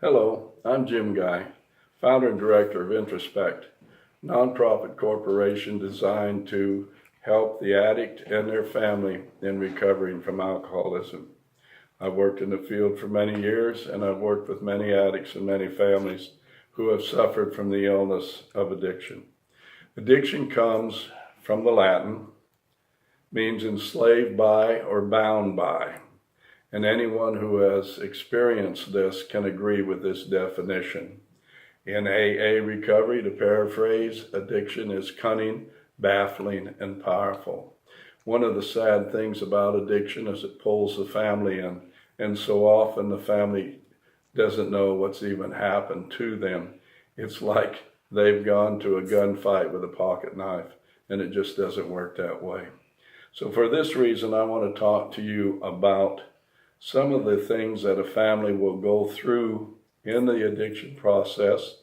Hello, I'm Jim Guy, founder and director of Introspect, nonprofit corporation designed to help the addict and their family in recovering from alcoholism. I've worked in the field for many years, and I've worked with many addicts and many families who have suffered from the illness of addiction. Addiction comes from the Latin, means enslaved by or bound by. And anyone who has experienced this can agree with this definition. In AA recovery, to paraphrase, addiction is cunning, baffling, and powerful. One of the sad things about addiction is it pulls the family in, and so often the family doesn't know what's even happened to them. It's like they've gone to a gunfight with a pocket knife, and it just doesn't work that way. So for this reason, I want to talk to you about some of the things that a family will go through in the addiction process,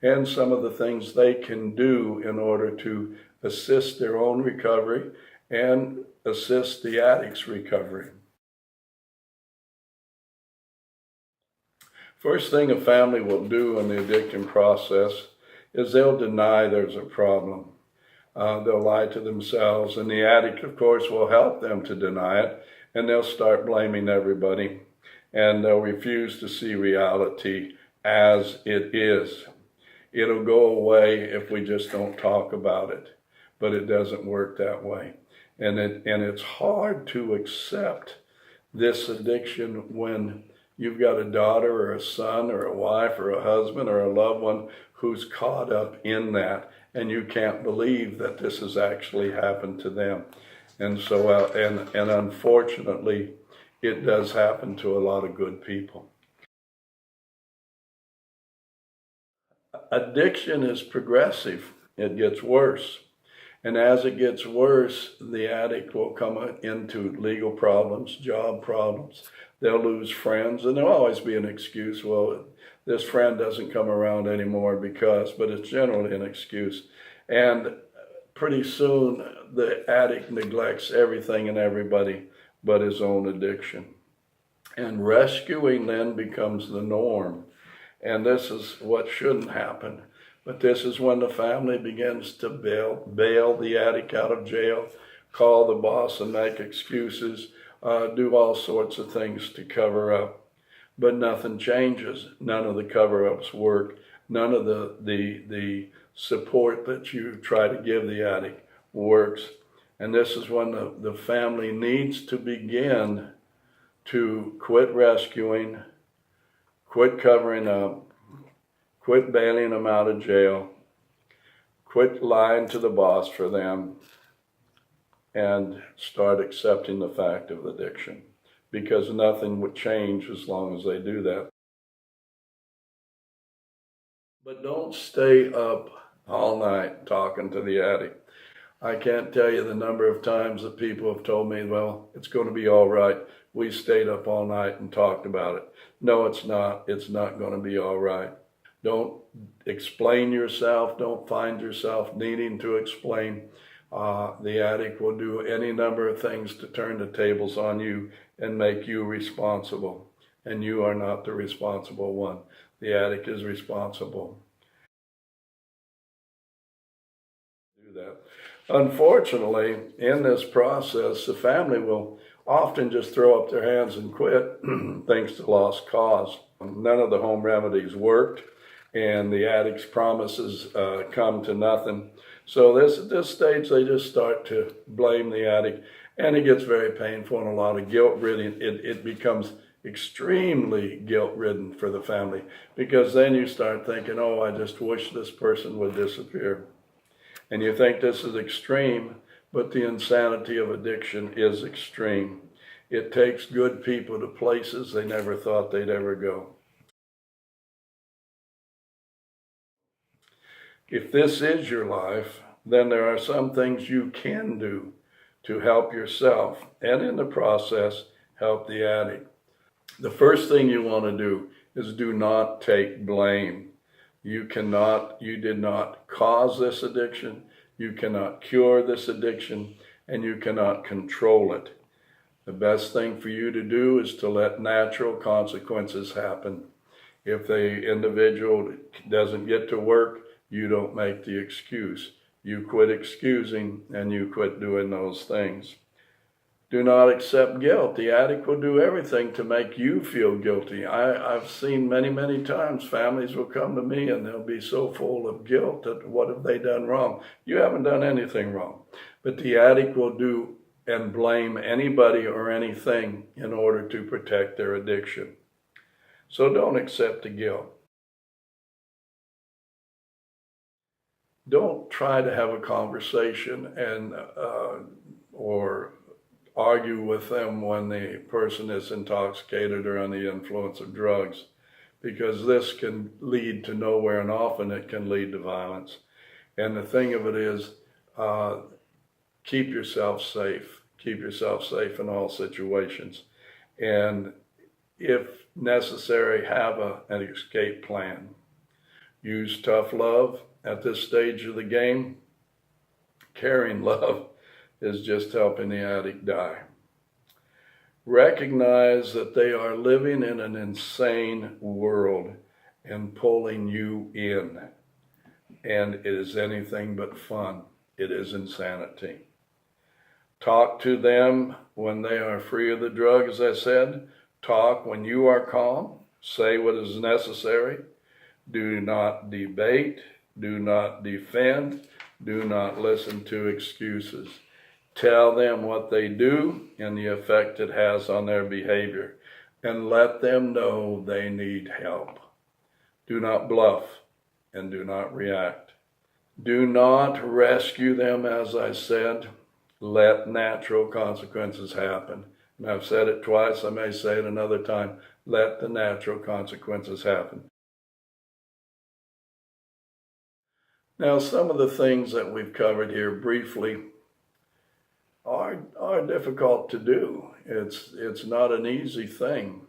and some of the things they can do in order to assist their own recovery and assist the addict's recovery. First thing a family will do in the addiction process is they'll deny there's a problem. They'll lie to themselves, and the addict, of course, will help them to deny it. And they'll start blaming everybody, and they'll refuse to see reality as it is. It'll go away if we just don't talk about it, but it doesn't work that way. And it's hard to accept this addiction when you've got a daughter or a son or a wife or a husband or a loved one who's caught up in that, and you can't believe that this has actually happened to them. And so, and unfortunately, it does happen to a lot of good people. Addiction is progressive. It gets worse. And as it gets worse, the addict will come into legal problems, job problems. They'll lose friends, and there'll always be an excuse. Well, this friend doesn't come around anymore because, but it's generally an excuse. And pretty soon, the addict neglects everything and everybody but his own addiction. And rescuing then becomes the norm. And this is what shouldn't happen. But this is when the family begins to bail the addict out of jail, call the boss and make excuses, do all sorts of things to cover up. But nothing changes. None of the cover-ups work. None of the support that you try to give the addict works. And this is when the family needs to begin to quit rescuing, quit covering up, quit bailing them out of jail, quit lying to the boss for them, and start accepting the fact of addiction. Because nothing would change as long as they do that. But don't stay up all night talking to the addict. I can't tell you the number of times that people have told me, well, it's going to be all right. We stayed up all night and talked about it. No, it's not. It's not going to be all right. Don't explain yourself. Don't find yourself needing to explain. The addict will do any number of things to turn the tables on you and make you responsible. And you are not the responsible one. The addict is responsible. Do that. Unfortunately, in this process, the family will often just throw up their hands and quit, thanks to lost cause. None of the home remedies worked, and the addict's promises come to nothing. So at this stage, they just start to blame the addict, and it gets very painful and a lot of guilt-ridden. It becomes extremely guilt-ridden for the family, because then you start thinking, oh, I just wish this person would disappear. And you think this is extreme, but the insanity of addiction is extreme. It takes good people to places they never thought they'd ever go. If this is your life, then there are some things you can do to help yourself, and in the process, help the addict. The first thing you want to do is do not take blame. You did not cause this addiction, you cannot cure this addiction, and you cannot control it. The best thing for you to do is to let natural consequences happen. If the individual doesn't get to work, you don't make the excuse. You quit excusing and you quit doing those things. Do not accept guilt. The addict will do everything to make you feel guilty. I've seen many, many times families will come to me and they'll be so full of guilt that what have they done wrong? You haven't done anything wrong. But the addict will do and blame anybody or anything in order to protect their addiction. So don't accept the guilt. Don't try to have a conversation and or argue with them when the person is intoxicated or under the influence of drugs, because this can lead to nowhere, and often it can lead to violence. And the thing of it is, keep yourself safe. Keep yourself safe in all situations. And if necessary, have an escape plan. Use tough love. At this stage of the game, caring love is just helping the addict die. Recognize that they are living in an insane world and pulling you in. And it is anything but fun. It is insanity. Talk to them when they are free of the drug, as I said. Talk when you are calm. Say what is necessary. Do not debate. Do not defend. Do not listen to excuses. Tell them what they do and the effect it has on their behavior, and let them know they need help. Do not bluff and do not react. Do not rescue them, as I said. Let natural consequences happen. And I've said it twice, I may say it another time. Let the natural consequences happen. Now, some of the things that we've covered here briefly are difficult to do. It's not an easy thing.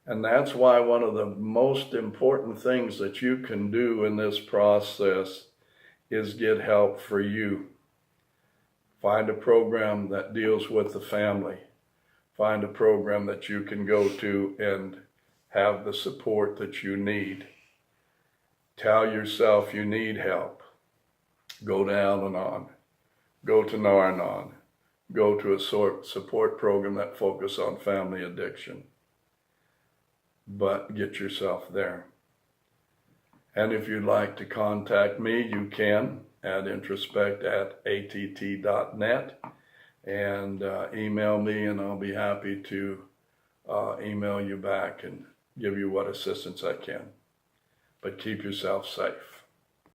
And that's why one of the most important things that you can do in this process is get help for you. Find a program that deals with the family. Find a program that you can go to and have the support that you need. Tell yourself you need help. Go to Al-Anon. Go to Nar-Anon. Go to a support program that focuses on family addiction. But get yourself there. And if you'd like to contact me, you can at introspect@att.net and email me, and I'll be happy to email you back and give you what assistance I can. But keep yourself safe.